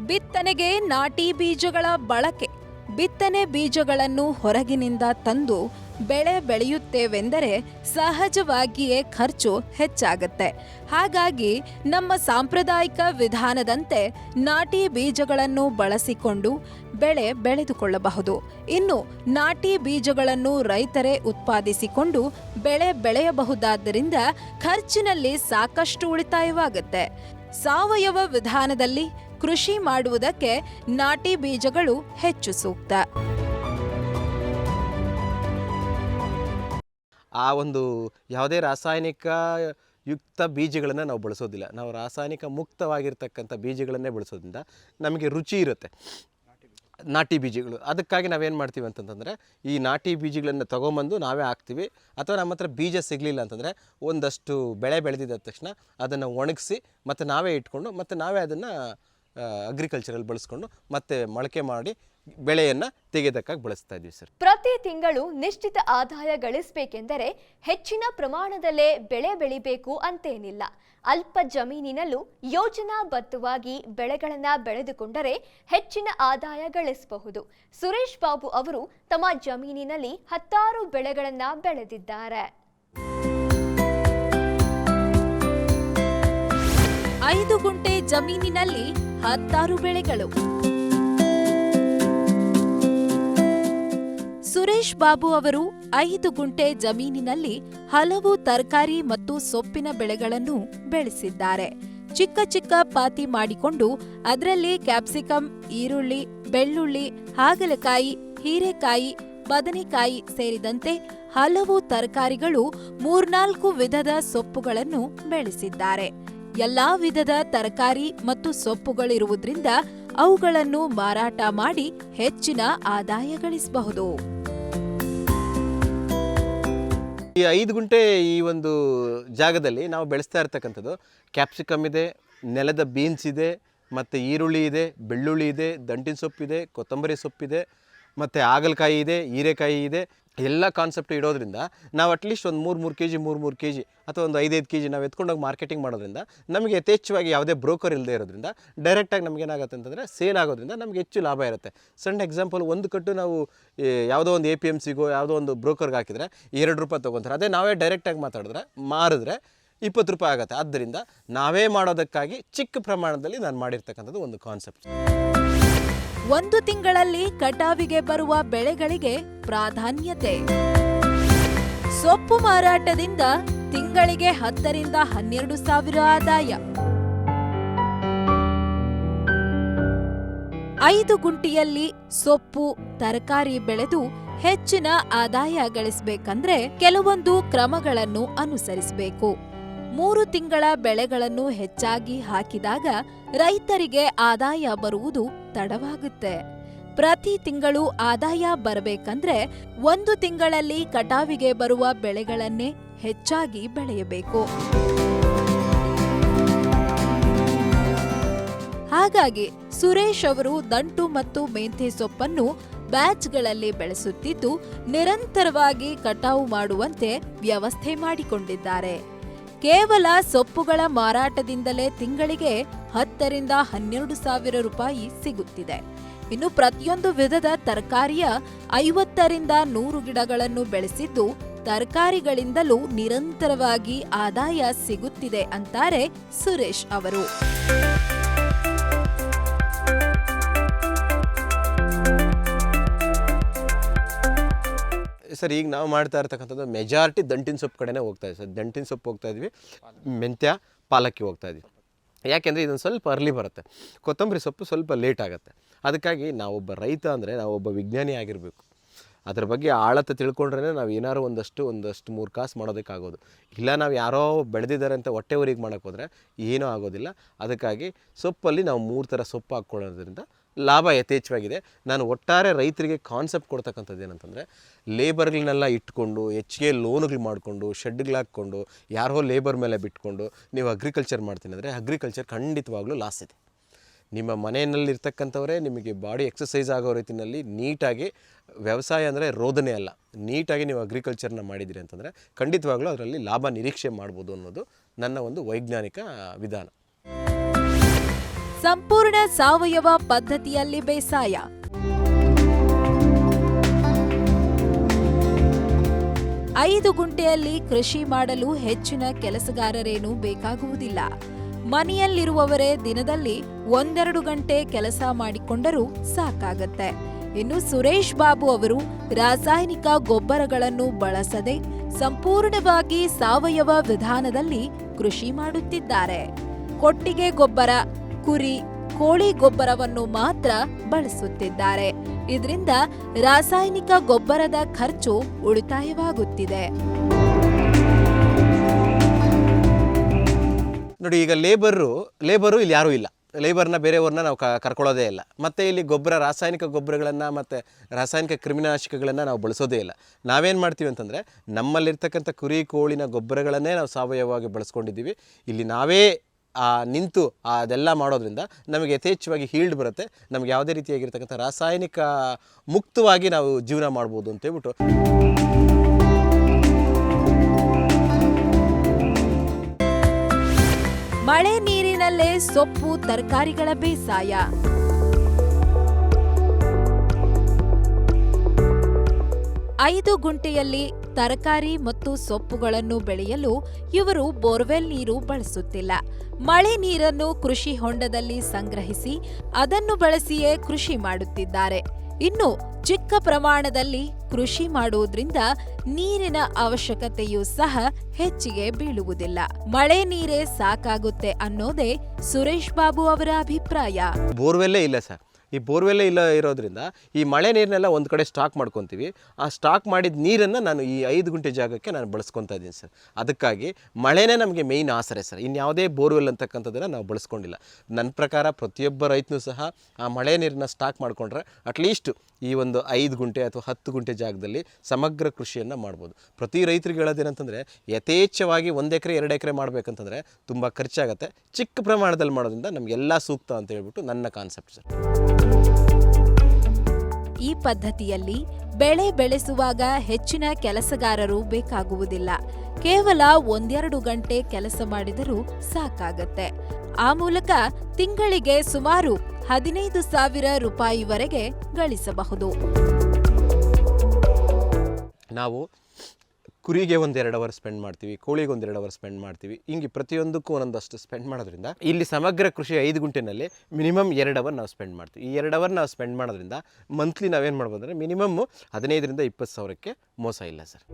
ಬಿತ್ತನೆಗೆ ನಾಟಿ ಬೀಜಗಳ ಬಳಕೆ. ಬಿತ್ತನೆ ಬೀಜಗಳನ್ನು ಹೊರಗಿನಿಂದ ತಂದು ಬೆಳೆ ಬೆಳೆಯುತ್ತೇವೆಂದರೆ ಸಹಜವಾಗಿಯೇ ಖರ್ಚು ಹೆಚ್ಚಾಗುತ್ತೆ. ಹಾಗಾಗಿ ನಮ್ಮ ಸಾಂಪ್ರದಾಯಿಕ ವಿಧಾನದಂತೆ ನಾಟಿ ಬೀಜಗಳನ್ನು ಬಳಸಿಕೊಂಡು ಬೆಳೆ ಬೆಳೆದುಕೊಳ್ಳಬಹುದು. ಇನ್ನು ನಾಟಿ ಬೀಜಗಳನ್ನು ರೈತರೇ ಉತ್ಪಾದಿಸಿಕೊಂಡು ಬೆಳೆ ಬೆಳೆಯಬಹುದಾದ್ದರಿಂದ ಖರ್ಚಿನಲ್ಲಿ ಸಾಕಷ್ಟು ಉಳಿತಾಯವಾಗುತ್ತೆ. ಸಾವಯವ ವಿಧಾನದಲ್ಲಿ ಕೃಷಿ ಮಾಡುವುದಕ್ಕೆ ನಾಟಿ ಬೀಜಗಳು ಹೆಚ್ಚು ಸೂಕ್ತ. ಆ ಒಂದು ಯಾವುದೇ ರಾಸಾಯನಿಕ ಯುಕ್ತ ಬೀಜಗಳನ್ನು ನಾವು ಬಳಸೋದಿಲ್ಲ. ನಾವು ರಾಸಾಯನಿಕ ಮುಕ್ತವಾಗಿರ್ತಕ್ಕಂಥ ಬೀಜಗಳನ್ನೇ ಬಳಸೋದ್ರಿಂದ ನಮಗೆ ರುಚಿ ಇರುತ್ತೆ. ನಾಟಿ ಬೀಜಗಳು. ಅದಕ್ಕಾಗಿ ನಾವೇನು ಮಾಡ್ತೀವಿ ಅಂತಂದರೆ ಈ ನಾಟಿ ಬೀಜಗಳನ್ನು ತೊಗೊಂಬಂದು ನಾವೇ ಹಾಕ್ತೀವಿ. ಅಥವಾ ನಮ್ಮ ಹತ್ರ ಬೀಜ ಸಿಗಲಿಲ್ಲ ಅಂತಂದರೆ ಒಂದಷ್ಟು ಬೆಳೆ ಬೆಳೆದಿದ್ದ ತಕ್ಷಣ ಅದನ್ನು ಒಣಗಿಸಿ ಮತ್ತು ನಾವೇ ಇಟ್ಕೊಂಡು ಮತ್ತು ನಾವೇ ಅದನ್ನು ಅಗ್ರಿಕಲ್ಚರಲ್ಲಿ ಬಳಸ್ಕೊಂಡು ಮತ್ತೆ ಮೊಳಕೆ ಮಾಡಿ ಬೆಳೆಯನ್ನು ತೆಗೆದಕ್ಕಾಗಿ ಬಳಸ್ತಾ ಇದ್ವಿ ಸರ್. ಪ್ರತಿ ತಿಂಗಳು ನಿಶ್ಚಿತ ಆದಾಯ ಗಳಿಸಬೇಕೆಂದರೆ ಹೆಚ್ಚಿನ ಪ್ರಮಾಣದಲ್ಲೇ ಬೆಳೆ ಬೆಳಿಬೇಕು ಅಂತೇನಿಲ್ಲ. ಅಲ್ಪ ಜಮೀನಿನಲ್ಲೂ ಯೋಜನಾಬದ್ಧವಾಗಿ ಬೆಳೆಗಳನ್ನ ಬೆಳೆದುಕೊಂಡರೆ ಹೆಚ್ಚಿನ ಆದಾಯ ಗಳಿಸಬಹುದು. ಸುರೇಶ್ ಬಾಬು ಅವರು ತಮ್ಮ ಜಮೀನಿನಲ್ಲಿ 10 ಬೆಳೆಗಳನ್ನ ಬೆಳೆದಿದ್ದಾರೆ. 5 ಗುಂಟೆ ಜಮೀನಿನಲ್ಲಿ 10 ಬೆಳೆಗಳು. ಸುರೇಶ್ ಬಾಬು ಅವರು 5 ಗುಂಟೆ ಜಮೀನಿನಲ್ಲಿ ಹಲವು ತರಕಾರಿ ಮತ್ತು ಸೊಪ್ಪಿನ ಬೆಳೆಗಳನ್ನು ಬೆಳೆಸಿದ್ದಾರೆ. ಚಿಕ್ಕ ಚಿಕ್ಕ ಪಾತಿ ಮಾಡಿಕೊಂಡು ಅದರಲ್ಲಿ ಕ್ಯಾಪ್ಸಿಕಂ, ಈರುಳ್ಳಿ, ಬೆಳ್ಳುಳ್ಳಿ, ಹಾಗಲಕಾಯಿ, ಹೀರೆಕಾಯಿ, ಬದನೆಕಾಯಿ ಸೇರಿದಂತೆ ಹಲವು ತರಕಾರಿಗಳು 3-4 ವಿಧದ ಸೊಪ್ಪುಗಳನ್ನು ಬೆಳೆಸಿದ್ದಾರೆ. ಎಲ್ಲಾ ವಿಧದ ತರಕಾರಿ ಮತ್ತು ಸೊಪ್ಪುಗಳಿರುವುದರಿಂದ ಅವುಗಳನ್ನು ಮಾರಾಟ ಮಾಡಿ ಹೆಚ್ಚಿನ ಆದಾಯ ಗಳಿಸಬಹುದು. ಈ 5 ಗುಂಟೆ ಈ ಒಂದು ಜಾಗದಲ್ಲಿ ನಾವು ಬೆಳೆಸ್ತಾ ಇರ್ತಕ್ಕಂಥದ್ದು ಕ್ಯಾಪ್ಸಿಕಮ್ ಇದೆ, ನೆಲದ ಬೀನ್ಸ್ ಇದೆ, ಮತ್ತು ಈರುಳ್ಳಿ ಇದೆ, ಬೆಳ್ಳುಳ್ಳಿ ಇದೆ, ದಂಟಿನ ಸೊಪ್ಪಿದೆ, ಕೊತ್ತಂಬರಿ ಸೊಪ್ಪಿದೆ, ಮತ್ತು ಹಾಗಲಕಾಯಿ ಇದೆ, ಹೀರೆಕಾಯಿ ಇದೆ. ಎಲ್ಲ ಕಾನ್ಸೆಪ್ಟ್ ಇಡೋದ್ರಿಂದ ನಾವು ಅಟ್ಲೀಸ್ಟ್ ಒಂದು 3 ಕೆ ಜಿ 3 ಕೆ ಜಿ ಅಥವಾ ಒಂದು 5 ಕೆ ಜಿ ನಾವು ಎತ್ಕೊಂಡೋಗಿ ಮಾರ್ಕೆಟಿಂಗ್ ಮಾಡೋದ್ರಿಂದ ನಮಗೆ ಯಥೇಚ್ಛವಾಗಿ ಯಾವುದೇ ಬ್ರೋಕರ್ ಇಲ್ಲದೆ ಇರೋದ್ರಿಂದ ಡೈರೆಕ್ಟಾಗಿ ನಮಗೇನಾಗುತ್ತೆ ಅಂತಂದರೆ ಸೇಲ್ ಆಗೋದ್ರಿಂದ ನಮಗೆ ಹೆಚ್ಚು ಲಾಭ ಇರುತ್ತೆ. ಸಣ್ಣ ಎಕ್ಸಾಂಪಲ್, ಒಂದು ಕಟ್ಟು ನಾವು ಯಾವುದೋ ಒಂದು APMCಗೋ ಯಾವುದೋ ಒಂದು ಬ್ರೋಕರ್ಗೆ ಹಾಕಿದರೆ 2 ರೂಪಾಯಿ ತೊಗೊತಾರೆ. ಅದೇ ನಾವೇ ಡೈರೆಕ್ಟಾಗಿ ಮಾರಿದ್ರೆ 20 ರೂಪಾಯಿ ಆಗುತ್ತೆ. ಆದ್ದರಿಂದ ನಾವೇ ಮಾಡೋದಕ್ಕಾಗಿ ಚಿಕ್ಕ ಪ್ರಮಾಣದಲ್ಲಿ ನಾನು ಮಾಡಿರ್ತಕ್ಕಂಥದ್ದು ಒಂದು ಕಾನ್ಸೆಪ್ಟ್. 1 ತಿಂಗಳಲ್ಲಿ ಕಟಾವಿಗೆ ಬರುವ ಬೆಳೆಗಳಿಗೆ ಪ್ರಾಧಾನ್ಯತೆ. ಸೊಪ್ಪು ಮಾರಾಟದಿಂದ ತಿಂಗಳಿಗೆ 10ರಿಂದ 12 ಸಾವಿರ ಆದಾಯ. 5 ಗುಂಟೆಯಲ್ಲಿ ಸೊಪ್ಪು, ತರಕಾರಿ ಬೆಳೆದು ಹೆಚ್ಚಿನ ಆದಾಯ ಗಳಿಸಬೇಕಂದ್ರೆ ಕೆಲವೊಂದು ಕ್ರಮಗಳನ್ನು ಅನುಸರಿಸಬೇಕು. 3 ತಿಂಗಳ ಬೆಳೆಗಳನ್ನು ಹೆಚ್ಚಾಗಿ ಹಾಕಿದಾಗ ರೈತರಿಗೆ ಆದಾಯ ಬರುವುದು ತಡವಾಗುತ್ತೆ. ಪ್ರತಿ ತಿಂಗಳು ಆದಾಯ ಬರಬೇಕಂದ್ರೆ 1 ತಿಂಗಳಲ್ಲಿ ಕಟಾವಿಗೆ ಬರುವ ಬೆಳೆಗಳನ್ನೇ ಹೆಚ್ಚಾಗಿ ಬೆಳೆಯಬೇಕು. ಹಾಗಾಗಿ ಸುರೇಶ್ ಅವರು ದಂಟು ಮತ್ತು ಮೆಂತೆ ಸೊಪ್ಪನ್ನು ಬ್ಯಾಚ್ಗಳಲ್ಲಿ ಬೆಳೆಸುತ್ತಿದ್ದು ನಿರಂತರವಾಗಿ ಕಟಾವು ಮಾಡುವಂತೆ ವ್ಯವಸ್ಥೆ ಮಾಡಿಕೊಂಡಿದ್ದಾರೆ. ಕೇವಲ ಸೊಪ್ಪುಗಳ ಮಾರಾಟದಿಂದಲೇ ತಿಂಗಳಿಗೆ 10ರಿಂದ 12 ಸಾವಿರ ರೂಪಾಯಿ ಸಿಗುತ್ತಿದೆ. ಇನ್ನು ಪ್ರತಿಯೊಂದು ವಿಧದ ತರಕಾರಿಯ 50ರಿಂದ 100 ಗಿಡಗಳನ್ನು ಬೆಳೆಸಿದ್ದು ತರಕಾರಿಗಳಿಂದಲೂ ನಿರಂತರವಾಗಿ ಆದಾಯ ಸಿಗುತ್ತಿದೆ ಅಂತಾರೆ ಸುರೇಶ್ ಅವರು. ಸರ್, ಈಗ ನಾವು ಮಾಡ್ತಾ ಇರ್ತಕ್ಕಂಥದ್ದು ಮೆಜಾರಿಟಿ ದಂಟಿನ ಸೊಪ್ಪು ಕಡೆನೇ ಹೋಗ್ತಾ ಇದೆ ಸರ್. ದಂಟಿನ ಸೊಪ್ಪು ಹೋಗ್ತಾ ಇದ್ವಿ, ಮೆಂತ್ಯ, ಪಾಲಕ್ಕಿ ಹೋಗ್ತಾ ಇದ್ವಿ. ಯಾಕೆಂದರೆ ಇದೊಂದು ಸ್ವಲ್ಪ ಅರ್ಲಿ ಬರುತ್ತೆ, ಕೊತ್ತಂಬರಿ ಸೊಪ್ಪು ಸ್ವಲ್ಪ ಲೇಟ್ ಆಗುತ್ತೆ. ಅದಕ್ಕಾಗಿ ನಾವೊಬ್ಬ ರೈತ ಅಂದರೆ ನಾವೊಬ್ಬ ವಿಜ್ಞಾನಿ ಆಗಿರಬೇಕು. ಅದ್ರ ಬಗ್ಗೆ ಆಳತೆ ತಿಳ್ಕೊಂಡ್ರೆ ನಾವು ಏನಾರು ಒಂದಷ್ಟು 3 ಕಾಸು ಮಾಡೋದಕ್ಕಾಗೋದು. ಇಲ್ಲ ನಾವು ಯಾರೋ ಬೆಳೆದಿದ್ದಾರೆ ಅಂತ ಹೊಟ್ಟೆ ಊರಿಗೆ ಮಾಡೋಕ್ಕೆ ಹೋದರೆ ಏನೂ ಆಗೋದಿಲ್ಲ. ಅದಕ್ಕಾಗಿ ಸೊಪ್ಪಲ್ಲಿ ನಾವು 3 ಥರ ಸೊಪ್ಪು ಹಾಕ್ಕೊಳ್ಳೋದ್ರಿಂದ ಲಾಭ ಯಥೇಚ್ಛವಾಗಿದೆ. ನಾನು ಒಟ್ಟಾರೆ ರೈತರಿಗೆ ಕಾನ್ಸೆಪ್ಟ್ ಕೊಡ್ತಕ್ಕಂಥದ್ದು ಏನಂತಂದರೆ, ಲೇಬರ್ಗಳನ್ನೆಲ್ಲ ಇಟ್ಕೊಂಡು ಹೆಚ್ಚಿಗೆ ಲೋನ್ಗಳು ಮಾಡಿಕೊಂಡು ಶೆಡ್ಗಳು ಹಾಕ್ಕೊಂಡು ಯಾರೋ ಲೇಬರ್ ಮೇಲೆ ಬಿಟ್ಕೊಂಡು ನೀವು ಅಗ್ರಿಕಲ್ಚರ್ ಮಾಡ್ತೀನಿ ಅಂದರೆ ಅಗ್ರಿಕಲ್ಚರ್ ಖಂಡಿತವಾಗ್ಲೂ ಲಾಸ್ ಇದೆ. ನಿಮ್ಮ ಮನೆಯಲ್ಲಿರ್ತಕ್ಕಂಥವರೇ ನಿಮಗೆ ಬಾಡಿ ಎಕ್ಸಸೈಸ್ ಆಗೋ ರೀತಿಯಲ್ಲಿ ನೀಟಾಗಿ ವ್ಯವಸಾಯ ಅಂದರೆ ರೋದನೆ ಅಲ್ಲ, ನೀಟಾಗಿ ನೀವು ಅಗ್ರಿಕಲ್ಚರ್ನ ಮಾಡಿದಿರಿ ಅಂತಂದರೆ ಖಂಡಿತವಾಗ್ಲೂ ಅದರಲ್ಲಿ ಲಾಭ ನಿರೀಕ್ಷೆ ಮಾಡ್ಬೋದು ಅನ್ನೋದು ನನ್ನ ಒಂದು ವೈಜ್ಞಾನಿಕ ವಿಧಾನ. ಸಂಪೂರ್ಣ ಸಾವಯವ ಪದ್ಧತಿಯಲ್ಲಿ ಬೇಸಾಯ. ಐದು ಗುಂಟೆಯಲ್ಲಿ ಕೃಷಿ ಮಾಡಲು ಹೆಚ್ಚಿನ ಕೆಲಸಗಾರರೇನೂ ಬೇಕಾಗುವುದಿಲ್ಲ. ಮನೆಯಲ್ಲಿರುವವರೇ ದಿನದಲ್ಲಿ 1-2 ಗಂಟೆ ಕೆಲಸ ಮಾಡಿಕೊಂಡರೂ ಸಾಕಾಗತ್ತೆ. ಇನ್ನು ಸುರೇಶ್ ಬಾಬು ಅವರು ರಾಸಾಯನಿಕ ಗೊಬ್ಬರಗಳನ್ನು ಬಳಸದೆ ಸಂಪೂರ್ಣವಾಗಿ ಸಾವಯವ ವಿಧಾನದಲ್ಲಿ ಕೃಷಿ ಮಾಡುತ್ತಿದ್ದಾರೆ. ಕೊಟ್ಟಿಗೆ ಗೊಬ್ಬರ, ಕುರಿ, ಕೋಳಿ ಗೊಬ್ಬರವನ್ನು ಮಾತ್ರ ಬಳಸುತ್ತಿದ್ದಾರೆ. ಇದರಿಂದ ರಾಸಾಯನಿಕ ಗೊಬ್ಬರದ ಖರ್ಚು ಉಳಿತಾಯವಾಗುತ್ತಿದೆ. ನೋಡಿ, ಈಗ ಲೇಬರು ಇಲ್ಲಿ ಯಾರೂ ಇಲ್ಲ. ಲೇಬರ್ನ ಬೇರೆಯವ್ರನ್ನ ನಾವು ಕರ್ಕೊಳ್ಳೋದೇ ಇಲ್ಲ. ಮತ್ತು ಇಲ್ಲಿ ರಾಸಾಯನಿಕ ಗೊಬ್ಬರಗಳನ್ನು ಮತ್ತು ರಾಸಾಯನಿಕ ಕ್ರಿಮಿನಾಶಕಗಳನ್ನು ನಾವು ಬಳಸೋದೇ ಇಲ್ಲ. ನಾವೇನು ಮಾಡ್ತೀವಿ ಅಂತಂದರೆ ನಮ್ಮಲ್ಲಿರ್ತಕ್ಕಂಥ ಕುರಿ ಕೋಳಿನ ಗೊಬ್ಬರಗಳನ್ನೇ ನಾವು ಸಾವಯವವಾಗಿ ಬಳಸ್ಕೊಂಡಿದ್ದೀವಿ. ಇಲ್ಲಿ ನಾವೇ ನಿಂತು ಅದೆಲ್ಲ ಮಾಡೋದ್ರಿಂದ ನಮಗೆ ಯಥೇಚ್ಛವಾಗಿ ಹೀಲ್ಡ್ ಬರುತ್ತೆ. ನಮಗೆ ಯಾವುದೇ ರೀತಿಯಾಗಿರ್ತಕ್ಕಂಥ ರಾಸಾಯನಿಕ ಮುಕ್ತವಾಗಿ ನಾವು ಜೀವನ ಮಾಡ್ಬೋದು ಅಂತೇಳ್ಬಿಟ್ಟು. ಮಳೆ ನೀರಿನಲ್ಲೇ ಸೊಪ್ಪು ತರಕಾರಿಗಳ ಬೇಸಾಯ. ಐದು ಗುಂಟೆಯಲ್ಲಿ ತರಕಾರಿ ಮತ್ತು ಸೊಪ್ಪುಗಳನ್ನು ಬೆಳೆಯಲು ಇವರು ಬೋರ್ವೆಲ್ ನೀರು ಬಳಸುತ್ತಿಲ್ಲ. ಮಳೆ ನೀರನ್ನು ಕೃಷಿ ಹೊಂಡದಲ್ಲಿ ಸಂಗ್ರಹಿಸಿ ಅದನ್ನು ಬಳಸಿಯೇ ಕೃಷಿ ಮಾಡುತ್ತಿದ್ದಾರೆ. ಇನ್ನು ಚಿಕ್ಕ ಪ್ರಮಾಣದಲ್ಲಿ ಕೃಷಿ ಮಾಡುವುದರಿಂದ ನೀರಿನ ಅವಶ್ಯಕತೆಯೂ ಸಹ ಹೆಚ್ಚಿಗೆ ಬೀಳುವುದಿಲ್ಲ. ಮಳೆ ನೀರೇ ಸಾಕಾಗುತ್ತೆ ಅನ್ನೋದೇ ಸುರೇಶ್ ಬಾಬು ಅವರ ಅಭಿಪ್ರಾಯ. ಬೋರ್ವೆಲ್ಲೇ ಇಲ್ಲ ಸರ್. ಈ ಬೋರ್ವೆಲ್ಲೇ ಇರೋದ್ರಿಂದ ಈ ಮಳೆ ನೀರನ್ನೆಲ್ಲ ಒಂದು ಕಡೆ ಸ್ಟಾಕ್ ಮಾಡ್ಕೊತೀವಿ. ಆ ಸ್ಟಾಕ್ ಮಾಡಿದ ನೀರನ್ನು ನಾನು ಈ 5 ಗುಂಟೆ ಜಾಗಕ್ಕೆ ನಾನು ಬಳಸ್ಕೊತಾ ಇದ್ದೀನಿ ಸರ್. ಅದಕ್ಕಾಗಿ ಮಳೆನೇ ನಮಗೆ ಮೇಯ್ನ್ ಆಸರೆ ಸರ್. ಇನ್ಯಾವುದೇ ಬೋರ್ವೆಲ್ ಅಂತಕ್ಕಂಥದ್ದನ್ನು ನಾವು ಬಳಸ್ಕೊಂಡಿಲ್ಲ. ನನ್ನ ಪ್ರಕಾರ ಪ್ರತಿಯೊಬ್ಬ ರೈತನೂ ಸಹ ಆ ಮಳೆ ನೀರನ್ನ ಸ್ಟಾಕ್ ಮಾಡಿಕೊಂಡ್ರೆ ಅಟ್ಲೀಸ್ಟ್ ಈ ಒಂದು 5 ಗುಂಟೆ ಅಥವಾ 10 ಗುಂಟೆ ಜಾಗದಲ್ಲಿ ಸಮಗ್ರ ಕೃಷಿಯನ್ನು ಮಾಡ್ಬೋದು. ಪ್ರತಿ ರೈತರಿಗೆ ಹೇಳೋದೇನಂತಂದರೆ ಯಥೇಚ್ಛವಾಗಿ 1 ಎಕರೆ 2 ಎಕರೆ ಮಾಡಬೇಕಂತಂದರೆ ತುಂಬ ಖರ್ಚಾಗುತ್ತೆ. ಚಿಕ್ಕ ಪ್ರಮಾಣದಲ್ಲಿ ಮಾಡೋದ್ರಿಂದ ನಮಗೆಲ್ಲ ಸೂಕ್ತ ಅಂತ ಹೇಳ್ಬಿಟ್ಟು ನನ್ನ ಕಾನ್ಸೆಪ್ಟ್ ಸರ್. ಈ ಪದ್ಧತಿಯಲ್ಲಿ ಬೆಳೆ ಬೆಳೆಸುವಾಗ ಹೆಚ್ಚಿನ ಕೆಲಸಗಾರರು ಬೇಕಾಗುವುದಿಲ್ಲ. ಕೇವಲ 1-2 ಗಂಟೆ ಕೆಲಸ ಮಾಡಿದರೂ ಸಾಕಾಗತ್ತೆ. ಆ ಮೂಲಕ ತಿಂಗಳಿಗೆ ಸುಮಾರು 15,000 ರೂಪಾಯಿವರೆಗೆ ಗಳಿಸಬಹುದು. ನಾವು ಕುರಿಗೆ 1-2 ಅವರ್ ಸ್ಪೆಂಡ್ ಮಾಡ್ತೀವಿ, ಕೋಳಿಗೆ 1-2 ಅವರ್ ಸ್ಪೆಂಡ್ ಮಾಡ್ತೀವಿ. ಹಿಂಗೆ ಪ್ರತಿಯೊಂದಕ್ಕೂ ಒಂದೊಂದಷ್ಟು ಸ್ಪೆಂಡ್ ಮಾಡೋದ್ರಿಂದ ಇಲ್ಲಿ ಸಮಗ್ರ ಕೃಷಿ 5 ಗುಂಟೆನಲ್ಲಿ ಮಿನಿಮಮ್ 2 ಅವರ್ ನಾವು ಸ್ಪೆಂಡ್ ಮಾಡ್ತೀವಿ. ಈ 2 ಅವರ್ ನಾವು ಸ್ಪೆಂಡ್ ಮಾಡೋದ್ರಿಂದ ಮಂತ್ಲಿ ನಾವೇನು ಮಾಡ್ಬೋದು ಅಂದರೆ ಮಿನಿಮಮ್ 15,000 20 ಸಾವಿರಕ್ಕೆ ಮೋಸ ಇಲ್ಲ ಸರ್.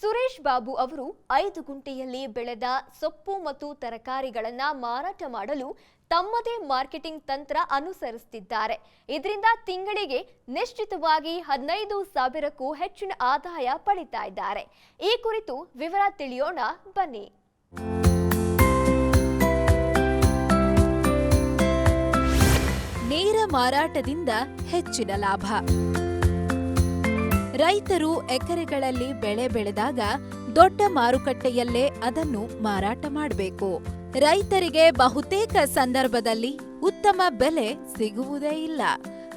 ಸುರೇಶ್ ಬಾಬು ಅವರು 5 ಗುಂಟೆಯಲ್ಲಿ ಬೆಳೆದ ಸೊಪ್ಪು ಮತ್ತು ತರಕಾರಿಗಳನ್ನ ಮಾರಾಟ ಮಾಡಲು ತಮ್ಮದೇ ಮಾರ್ಕೆಟಿಂಗ್ ತಂತ್ರ ಅನುಸರಿಸುತ್ತಿದ್ದಾರೆ. ಇದರಿಂದ ತಿಂಗಳಿಗೆ ನಿಶ್ಚಿತವಾಗಿ 15,000ಕ್ಕೂ ಹೆಚ್ಚಿನ ಆದಾಯ ಪಡಿತಾ ಇದ್ದಾರೆ. ಈ ಕುರಿತು ವಿವರ ತಿಳಿಯೋಣ ಬನ್ನಿ. ನೇರ ಮಾರಾಟದಿಂದ ಹೆಚ್ಚಿನ ಲಾಭ. ರೈತರು ಎಕರೆಗಳಲ್ಲಿ ಬೆಳೆ ಬೆಳೆದಾಗ ದೊಡ್ಡ ಮಾರುಕಟ್ಟೆಯಲ್ಲೇ ಅದನ್ನು ಮಾರಾಟ ಮಾಡಬೇಕು. ರೈತರಿಗೆ ಬಹುತೇಕ ಸಂದರ್ಭದಲ್ಲಿ ಉತ್ತಮ ಬೆಲೆ ಸಿಗುವುದೇ ಇಲ್ಲ.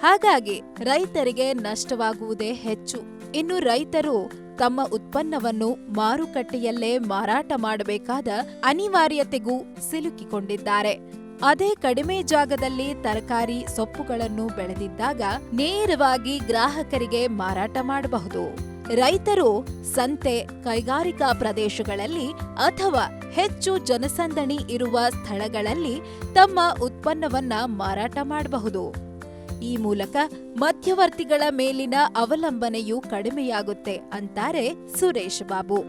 ಹಾಗಾಗಿ ರೈತರಿಗೆ ನಷ್ಟವಾಗುವುದೇ ಹೆಚ್ಚು. ಇನ್ನು ರೈತರು ತಮ್ಮ ಉತ್ಪನ್ನವನ್ನು ಮಾರುಕಟ್ಟೆಯಲ್ಲೇ ಮಾರಾಟ ಮಾಡಬೇಕಾದ ಅನಿವಾರ್ಯತೆಗೂ ಸಿಲುಕಿಕೊಂಡಿದ್ದಾರೆ. ಅದೇ ಕಡಿಮೆ ಜಾಗದಲ್ಲಿ ತರಕಾರಿ ಸೊಪ್ಪುಗಳನ್ನು ಬೆಳೆದಿದ್ದಾಗ ನೇರವಾಗಿ ಗ್ರಾಹಕರಿಗೆ ಮಾರಾಟ ಮಾಡಬಹುದು. ರೈತರು ಸಂತೆ, ಕೈಗಾರಿಕಾ ಪ್ರದೇಶಗಳಲ್ಲಿ ಅಥವಾ ಹೆಚ್ಚು ಜನಸಂದಣಿ ಇರುವ ಸ್ಥಳಗಳಲ್ಲಿ ತಮ್ಮ ಉತ್ಪನ್ನವನ್ನ ಮಾರಾಟ ಮಾಡಬಹುದು. ಈ ಮೂಲಕ ಮಧ್ಯವರ್ತಿಗಳ ಮೇಲಿನ ಅವಲಂಬನೆಯೂ ಕಡಿಮೆಯಾಗುತ್ತೆ ಅಂತಾರೆ ಸುರೇಶ್ ಬಾಬು.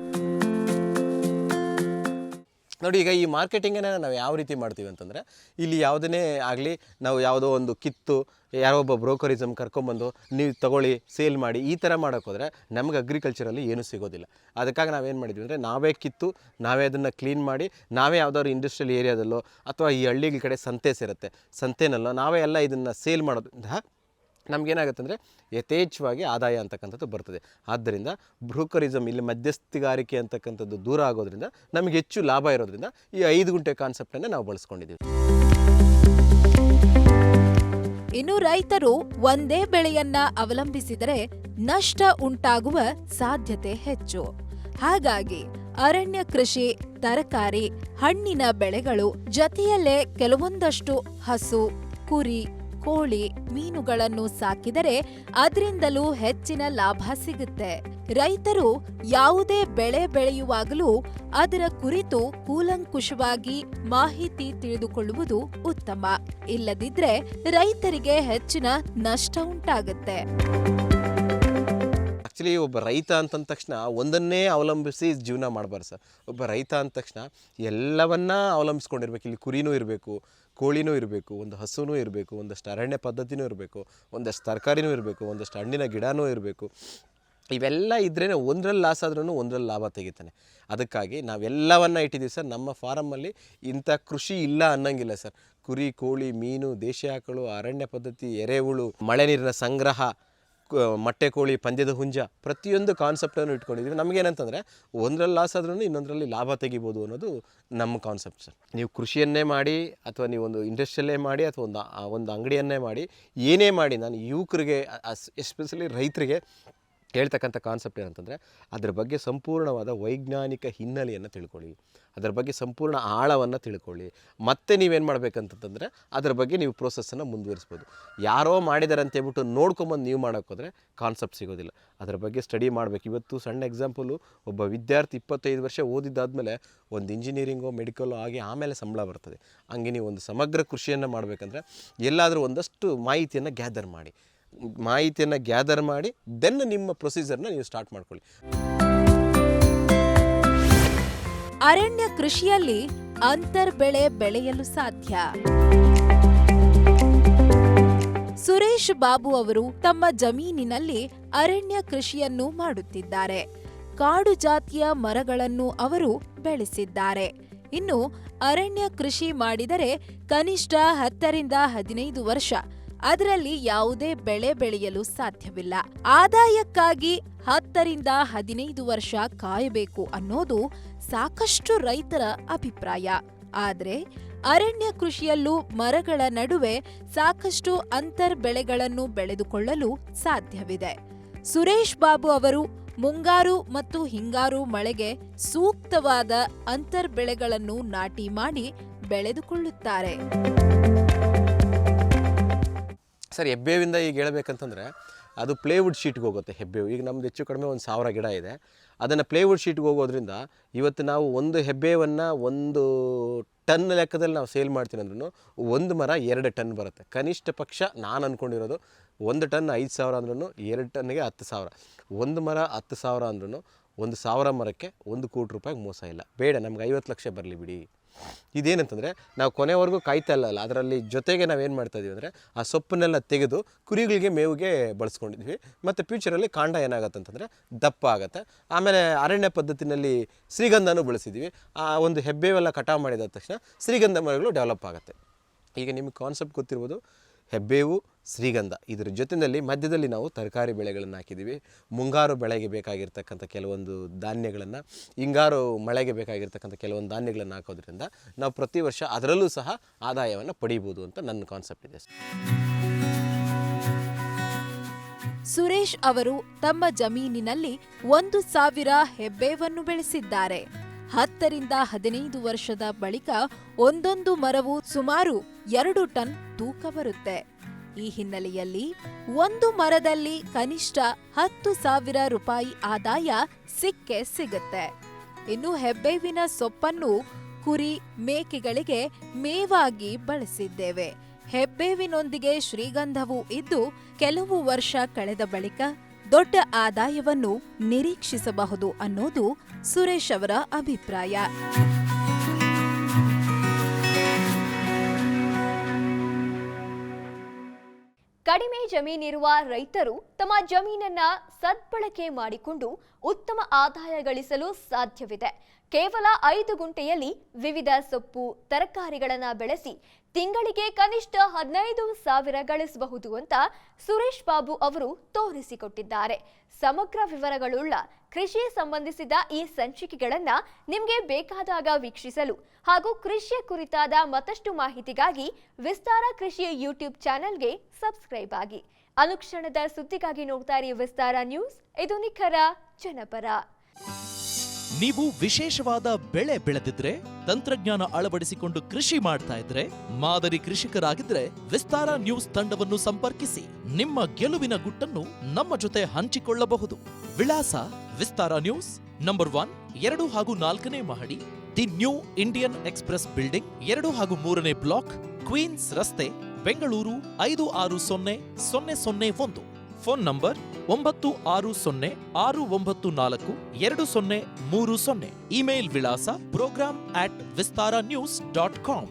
ನೋಡಿ, ಈಗ ಈ ಮಾರ್ಕೆಟಿಂಗನ್ನು ನಾವು ಯಾವ ರೀತಿ ಮಾಡ್ತೀವಿ ಅಂತಂದರೆ, ಇಲ್ಲಿ ಯಾವುದನ್ನೇ ಆಗಲಿ ನಾವು ಯಾವುದೋ ಒಂದು ಕಿತ್ತು ಯಾರೋ ಒಬ್ಬ ಬ್ರೋಕರಿಸಮ್ ಕರ್ಕೊಂಬಂದು ನೀವು ತಗೊಳ್ಳಿ ಸೇಲ್ ಮಾಡಿ ಈ ಥರ ಮಾಡೋಕ್ಕೋದ್ರೆ ನಮಗೆ ಅಗ್ರಿಕಲ್ಚರಲ್ಲಿ ಏನೂ ಸಿಗೋದಿಲ್ಲ. ಅದಕ್ಕಾಗಿ ನಾವೇನು ಮಾಡಿದ್ವಿ ಅಂದರೆ ನಾವೇ ಕಿತ್ತು ನಾವೇ ಅದನ್ನು ಕ್ಲೀನ್ ಮಾಡಿ ನಾವೇ ಯಾವುದಾದ್ರು ಇಂಡಸ್ಟ್ರಿಯಲ್ ಏರಿಯಾದಲ್ಲೋ ಅಥವಾ ಈ ಹಳ್ಳಿಗಳ ಕಡೆ ಸಂತೆ ಸೇರುತ್ತೆ ಸಂತೆನಲ್ಲೋ ನಾವೇ ಎಲ್ಲ ಇದನ್ನು ಸೇಲ್ ಮಾಡೋದ್ರಿಂದ ನಮಗೇನಾಗುತ್ತೆ ಅಂದರೆ ಯಥೇಚ್ಛವಾಗಿ ಆದಾಯ ಅಂತಕ್ಕಂಥದ್ದು ಬರ್ತದೆ. ಆದ್ದರಿಂದ ಬ್ರೋಕರಿಸಮ್ ಇಲ್ಲಿ ಮಧ್ಯಸ್ಥಿಗಾರಿಕೆ ಅಂತಕ್ಕಂಥದ್ದು ದೂರ ಆಗೋದ್ರಿಂದ ನಮಗೆ ಹೆಚ್ಚು ಲಾಭ ಇರೋದ್ರಿಂದ ಈ 5 ಗುಂಟೆ ಕಾನ್ಸೆಪ್ಟನ್ನು ನಾವು ಬಳಸ್ಕೊಂಡಿದ್ದೀವಿ. ಇನ್ನು ರೈತರು ಒಂದೇ ಬೆಳೆಯನ್ನ ಅವಲಂಬಿಸಿದರೆ ನಷ್ಟ ಉಂಟಾಗುವ ಸಾಧ್ಯತೆ ಹೆಚ್ಚು. ಹಾಗಾಗಿ ಅರಣ್ಯ ಕೃಷಿ, ತರಕಾರಿ, ಹಣ್ಣಿನ ಬೆಳೆಗಳು ಜೊತೆಯಲ್ಲೇ ಕೆಲವೊಂದಷ್ಟು ಹಸು, ಕುರಿ, ಕೋಳಿ, ಮೀನುಗಳನ್ನು ಸಾಕಿದರೆ ಅದರಿಂದಲೂ ಹೆಚ್ಚಿನ ಲಾಭ ಸಿಗುತ್ತೆ. ರೈತರು ಯಾವುದೇ ಬೆಳೆ ಬೆಳೆಯುವಾಗಲೂ ಅದರ ಕುರಿತು ಕೂಲಂಕುಷವಾಗಿ ಮಾಹಿತಿ ತಿಳಿದುಕೊಳ್ಳುವುದು ಉತ್ತಮ. ಇಲ್ಲದಿದ್ರೆ ರೈತರಿಗೆ ಹೆಚ್ಚಿನ ನಷ್ಟ ಉಂಟಾಗುತ್ತೆ. ಆ್ಯಕ್ಚುಲಿ ಒಬ್ಬ ರೈತ ಅಂತಂದ ತಕ್ಷಣ ಒಂದನ್ನೇ ಅವಲಂಬಿಸಿ ಜೀವನ ಮಾಡಬಾರ್ದು ಸರ್. ಒಬ್ಬ ರೈತ ಅಂದ ತಕ್ಷಣ ಎಲ್ಲವನ್ನ ಅವಲಂಬಿಸ್ಕೊಂಡಿರ್ಬೇಕು. ಇಲ್ಲಿ ಕುರಿನೂ ಇರಬೇಕು, ಕೋಳಿನೂ ಇರಬೇಕು, ಒಂದು ಹಸುನೂ ಇರಬೇಕು, ಒಂದಷ್ಟು ಅರಣ್ಯ ಪದ್ಧತಿನೂ ಇರಬೇಕು, ಒಂದಷ್ಟು ತರಕಾರಿನೂ ಇರಬೇಕು, ಒಂದಷ್ಟು ಹಣ್ಣಿನ ಗಿಡನೂ ಇರಬೇಕು. ಇವೆಲ್ಲ ಇದ್ರೇ ಒಂದರಲ್ಲಿ ಲಾಸ್ ಆದ್ರೂ ಒಂದರಲ್ಲಿ ಲಾಭ ತೆಗಿತಾನೆ. ಅದಕ್ಕಾಗಿ ನಾವೆಲ್ಲವನ್ನ ಇಟ್ಟಿದ್ದೀವಿ ಸರ್. ನಮ್ಮ ಫಾರಮ್ಮಲ್ಲಿ ಇಂಥ ಕೃಷಿ ಇಲ್ಲ ಅನ್ನಂಗಿಲ್ಲ ಸರ್. ಕುರಿ, ಕೋಳಿ, ಮೀನು, ದೇಶಿ ಆಕಳು, ಅರಣ್ಯ ಪದ್ಧತಿ, ಎರೆಹುಳು, ಮಳೆ ನೀರಿನ ಸಂಗ್ರಹ, ಮೊಟ್ಟೆ ಕೋಳಿ, ಪಂದ್ಯದ ಹುಂಜ, ಪ್ರತಿಯೊಂದು ಕಾನ್ಸೆಪ್ಟನ್ನು ಇಟ್ಕೊಂಡಿದ್ದೀವಿ. ನಮಗೇನಂತಂದರೆ ಒಂದರಲ್ಲಿ ಲಾಸ್ ಆದ್ರೂ ಇನ್ನೊಂದರಲ್ಲಿ ಲಾಭ ತೆಗಿಬೋದು ಅನ್ನೋದು ನಮ್ಮ ಕಾನ್ಸೆಪ್ಟ್ ಸರ್. ನೀವು ಕೃಷಿಯನ್ನೇ ಮಾಡಿ ಅಥವಾ ನೀವು ಒಂದು ಇಂಡಸ್ಟ್ರಿಯಲ್ಲೇ ಮಾಡಿ ಅಥವಾ ಒಂದು ಅಂಗಡಿಯನ್ನೇ ಮಾಡಿ, ಏನೇ ಮಾಡಿ, ನಾನು ಯುವಕರಿಗೆ ಎಸ್ಪೆಷಲಿ ರೈತರಿಗೆ ಹೇಳ್ತಕ್ಕಂಥ ಕಾನ್ಸೆಪ್ಟ್ ಏನಂತಂದರೆ ಅದ್ರ ಬಗ್ಗೆ ಸಂಪೂರ್ಣವಾದ ವೈಜ್ಞಾನಿಕ ಹಿನ್ನೆಲೆಯನ್ನು ತಿಳ್ಕೊಳ್ಳಿ, ಅದರ ಬಗ್ಗೆ ಸಂಪೂರ್ಣ ಆಳವನ್ನು ತಿಳ್ಕೊಳ್ಳಿ. ಮತ್ತೆ ನೀವೇನು ಮಾಡಬೇಕಂತಂದರೆ ಅದ್ರ ಬಗ್ಗೆ ನೀವು ಪ್ರೋಸೆಸ್ಸನ್ನು ಮುಂದುವರಿಸ್ಬೋದು. ಯಾರೋ ಮಾಡಿದ್ದಾರೆ ಅಂತ ಹೇಳ್ಬಿಟ್ಟು ನೋಡ್ಕೊಂಬಂದು ನೀವು ಮಾಡೋಕ್ಕೋದ್ರೆ ಕಾನ್ಸೆಪ್ಟ್ ಸಿಗೋದಿಲ್ಲ. ಅದರ ಬಗ್ಗೆ ಸ್ಟಡಿ ಮಾಡಬೇಕು. ಇವತ್ತು ಸಣ್ಣ ಎಕ್ಸಾಂಪಲು, ಒಬ್ಬ ವಿದ್ಯಾರ್ಥಿ 25 ವರ್ಷ ಓದಿದ್ದಾದಮೇಲೆ ಒಂದು ಇಂಜಿನಿಯರಿಂಗೋ ಮೆಡಿಕಲ್ಲೋ ಆಗಿ ಆಮೇಲೆ ಸಂಬಳ ಬರ್ತದೆ. ಹಂಗೆ ನೀವು ಒಂದು ಸಮಗ್ರ ಕೃಷಿಯನ್ನು ಮಾಡಬೇಕಂದ್ರೆ ಎಲ್ಲಾದರೂ ಒಂದಷ್ಟು ಮಾಹಿತಿಯನ್ನು ಗ್ಯಾದರ್ ಮಾಡಿ ದೆನ್ ನಿಮ್ಮ ಪ್ರೊಸೀಜರ್ನ ನೀವು ಸ್ಟಾರ್ಟ್ ಮಾಡ್ಕೊಳ್ಳಿ. ಅರಣ್ಯ ಕೃಷಿಯಲ್ಲಿ ಅಂತರ್ಬೆಳೆ ಬೆಳೆಯಲು ಸಾಧ್ಯ. ಸುರೇಶ್ ಬಾಬು ಅವರು ತಮ್ಮ ಜಮೀನಿನಲ್ಲಿ ಅರಣ್ಯ ಕೃಷಿಯನ್ನು ಮಾಡುತ್ತಿದ್ದಾರೆ. ಕಾಡು ಜಾತಿಯ ಮರಗಳನ್ನು ಅವರು ಬೆಳೆಸಿದ್ದಾರೆ. ಇನ್ನು ಅರಣ್ಯ ಕೃಷಿ ಮಾಡಿದರೆ ಕನಿಷ್ಠ 10 ರಿಂದ 15 ವರ್ಷ ಅದರಲ್ಲಿ ಯಾವುದೇ ಬೆಳೆ ಬೆಳೆಯಲು ಸಾಧ್ಯವಿಲ್ಲ. ಆದಾಯಕ್ಕಾಗಿ 10 ರಿಂದ 15 ವರ್ಷ ಕಾಯಬೇಕು ಅನ್ನೋದು ಸಾಕಷ್ಟು ರೈತರ ಅಭಿಪ್ರಾಯ. ಆದರೆ ಅರಣ್ಯ ಕೃಷಿಯಲ್ಲೂ ಮರಗಳ ನಡುವೆ ಸಾಕಷ್ಟು ಅಂತರ್ ಬೆಳೆಗಳನ್ನು ಬೆಳೆದುಕೊಳ್ಳಲು ಸಾಧ್ಯವಿದೆ. ಸುರೇಶ್ ಬಾಬು ಅವರು ಮುಂಗಾರು ಮತ್ತು ಹಿಂಗಾರು ಮಳೆಗೆ ಸೂಕ್ತವಾದ ಅಂತರ್ ಬೆಳೆಗಳನ್ನು ನಾಟಿ ಮಾಡಿ ಬೆಳೆದುಕೊಳ್ಳುತ್ತಾರೆ. ಸರ್, ಹೆಬ್ಬೇವಿಂದ ಈಗ ಹೇಳ್ಬೇಕಂತಂದರೆ ಅದು ಪ್ಲೇವುಡ್ ಶೀಟ್ಗೆ ಹೋಗುತ್ತೆ. ಹೆಬ್ಬೇವು ಈಗ ನಮ್ದು ಹೆಚ್ಚು ಕಡಿಮೆ 1000 ಗಿಡ ಇದೆ. ಅದನ್ನು ಪ್ಲೇವುಡ್ ಶೀಟ್ಗೆ ಹೋಗೋದ್ರಿಂದ ಇವತ್ತು ನಾವು ಒಂದು ಹೆಬ್ಬೇವನ್ನು 1 ಟನ್ ಲೆಕ್ಕದಲ್ಲಿ ನಾವು ಸೇಲ್ ಮಾಡ್ತೀನಿ ಅಂದ್ರೂ ಒಂದು ಮರ 2 ಟನ್ ಬರುತ್ತೆ. ಕನಿಷ್ಠ ಪಕ್ಷ ನಾನು ಅಂದ್ಕೊಂಡಿರೋದು 1 ಟನ್ 5,000 ಅಂದ್ರೂ 2 ಟನ್ನಿಗೆ 10,000. ಒಂದು ಮರ 10,000 ಅಂದ್ರೂ 1,000 ಮರಕ್ಕೆ 1 ಕೋಟಿ ರೂಪಾಯಿಗೆ ಮೋಸ ಇಲ್ಲ. ಬೇಡ, ನಮ್ಗೆ 50 ಲಕ್ಷ ಬರಲಿ ಬಿಡಿ. ಇದೇನಂತಂದರೆ ನಾವು ಕೊನೆವರೆಗೂ ಕಾಯ್ತಾ ಇಲ್ಲ. ಅದರಲ್ಲಿ ಜೊತೆಗೆ ನಾವೇನು ಮಾಡ್ತಾಯಿದ್ದೀವಿ ಅಂದರೆ ಆ ಸೊಪ್ಪನ್ನೆಲ್ಲ ತೆಗೆದು ಕುರಿಗಳಿಗೆ ಮೇವಿಗೆ ಬಳಸ್ಕೊಂಡಿದ್ವಿ. ಮತ್ತು ಫ್ಯೂಚರಲ್ಲಿ ಕಾಂಡ ಏನಾಗುತ್ತೆ ಅಂತಂದರೆ ದಪ್ಪ ಆಗುತ್ತೆ. ಆಮೇಲೆ ಅರಣ್ಯ ಪದ್ಧತಿನಲ್ಲಿ ಶ್ರೀಗಂಧನೂ ಬೆಳೆಸಿದ್ವಿ. ಆ ಒಂದು ಹೆಬ್ಬೇವೆಲ್ಲ ಕಟಾವು ಮಾಡಿದ ತಕ್ಷಣ ಶ್ರೀಗಂಧ ಮರಗಳು ಡೆವಲಪ್ ಆಗುತ್ತೆ. ಈಗ ನಿಮಗೆ ಕಾನ್ಸೆಪ್ಟ್ ಗೊತ್ತಿರ್ಬೋದು, ಹೆಬ್ಬೇವು, ಶ್ರೀಗಂಧ, ಇದರ ಜೊತೆಯಲ್ಲಿ ಮಧ್ಯದಲ್ಲಿ ನಾವು ತರಕಾರಿ ಬೆಳೆಗಳನ್ನು ಹಾಕಿದ್ದೀವಿ. ಮುಂಗಾರು ಬೆಳೆಗೆ ಬೇಕಾಗಿರ್ತಕ್ಕಂಥ ಕೆಲವೊಂದು ಧಾನ್ಯಗಳನ್ನು, ಹಿಂಗಾರು ಮಳೆಗೆ ಬೇಕಾಗಿರ್ತಕ್ಕಂಥ ಕೆಲವೊಂದು ಧಾನ್ಯಗಳನ್ನು ಹಾಕೋದ್ರಿಂದ ನಾವು ಪ್ರತಿ ವರ್ಷ ಅದರಲ್ಲೂ ಸಹ ಆದಾಯವನ್ನು ಪಡೀಬೋದು ಅಂತ ನನ್ನ ಕಾನ್ಸೆಪ್ಟ್ ಇದೆ. ಸುರೇಶ್ ಅವರು ತಮ್ಮ ಜಮೀನಿನಲ್ಲಿ 1,000 ಹೆಬ್ಬೇವನ್ನು ಬೆಳೆಸಿದ್ದಾರೆ. 10 ರಿಂದ 15 ವರ್ಷದ ಬಳಿಕ ಒಂದೊಂದು ಮರವು ಸುಮಾರು 2 ಟನ್ ತೂಕ ಬರುತ್ತೆ. ಈ ಹಿನ್ನೆಲೆಯಲ್ಲಿ ಒಂದು ಮರದಲ್ಲಿ ಕನಿಷ್ಠ 10,000 ರೂಪಾಯಿ ಆದಾಯ ಸಿಕ್ಕೇ ಸಿಗುತ್ತೆ. ಇನ್ನು ಹೆಬ್ಬೇವಿನ ಸೊಪ್ಪನ್ನು ಕುರಿ, ಮೇಕೆಗಳಿಗೆ ಮೇವಾಗಿ ಬಳಸಿದ್ದೇವೆ. ಹೆಬ್ಬೇವಿನೊಂದಿಗೆ ಶ್ರೀಗಂಧವೂ ಇದ್ದು ಕೆಲವು ವರ್ಷ ಕಳೆದ ಬಳಿಕ ದೊಡ್ಡ ಆದಾಯವನ್ನು ನಿರೀಕ್ಷಿಸಬಹುದು ಅನ್ನೋದು ಸುರೇಶ್ ಅವರ ಅಭಿಪ್ರಾಯ. ಕಡಿಮೆ ಜಮೀನಿರುವ ರೈತರು ತಮ್ಮ ಜಮೀನನ್ನ ಸದ್ಬಳಕೆ ಮಾಡಿಕೊಂಡು ಉತ್ತಮ ಆದಾಯ ಗಳಿಸಲು ಸಾಧ್ಯವಿದೆ. ಕೇವಲ 5 ಗುಂಟೆಯಲ್ಲಿ ವಿವಿಧ ಸೊಪ್ಪು, ತರಕಾರಿಗಳನ್ನು ಬೆಳೆಸಿ ತಿಂಗಳಿಗೆ ಕನಿಷ್ಠ 15,000 ಗಳಿಸಬಹುದು ಅಂತ ಸುರೇಶ್ ಬಾಬು ಅವರು ತೋರಿಸಿಕೊಟ್ಟಿದ್ದಾರೆ. ಸಮಗ್ರ ವಿವರಗಳುಳ್ಳ ಕೃಷಿ ಸಂಬಂಧಿಸಿದ ಈ ಸಂಚಿಕೆಗಳನ್ನು ನಿಮಗೆ ಬೇಕಾದಾಗ ವೀಕ್ಷಿಸಲು ಹಾಗೂ ಕೃಷಿಯ ಕುರಿತಾದ ಮತ್ತಷ್ಟು ಮಾಹಿತಿಗಾಗಿ ವಿಸ್ತಾರ ಕೃಷಿಯ ಯೂಟ್ಯೂಬ್ ಚಾನೆಲ್ಗೆ ಸಬ್ಸ್ಕ್ರೈಬ್ ಆಗಿ. ಅನುಕ್ಷಣದ ಸುದ್ದಿಗಾಗಿ ನೋಡ್ತಾ ಇರಿ ವಿಸ್ತಾರ ನ್ಯೂಸ್. ಇದು ನಿಖರ ಜನಪರ. ನೀವು ವಿಶೇಷವಾದ ಬೆಳೆ ಬೆಳೆದಿದ್ರೆ, ತಂತ್ರಜ್ಞಾನ ಅಳವಡಿಸಿಕೊಂಡು ಕೃಷಿ ಮಾಡ್ತಾ ಇದ್ರೆ, ಮಾದರಿ ಕೃಷಿಕರಾಗಿದ್ರೆ ವಿಸ್ತಾರ ನ್ಯೂಸ್ ತಂಡವನ್ನು ಸಂಪರ್ಕಿಸಿ ನಿಮ್ಮ ಗೆಲುವಿನ ಗುಟ್ಟನ್ನು ನಮ್ಮ ಜೊತೆ ಹಂಚಿಕೊಳ್ಳಬಹುದು. ವಿಳಾಸ ವಿಸ್ತಾರ ನ್ಯೂಸ್, ನಂಬರ್ 1, 2 ಹಾಗೂ 4ನೇ ಮಹಡಿ, the new Indian express building, 2 ಹಾಗೂ 3ನೇ ಬ್ಲಾಕ್, ಕ್ವೀನ್ಸ್ ರಸ್ತೆ, ಬೆಂಗಳೂರು 560001. Phone number 9606942030. ಇಮೇಲ್ ವಿಳಾಸ program@vistaranews.com.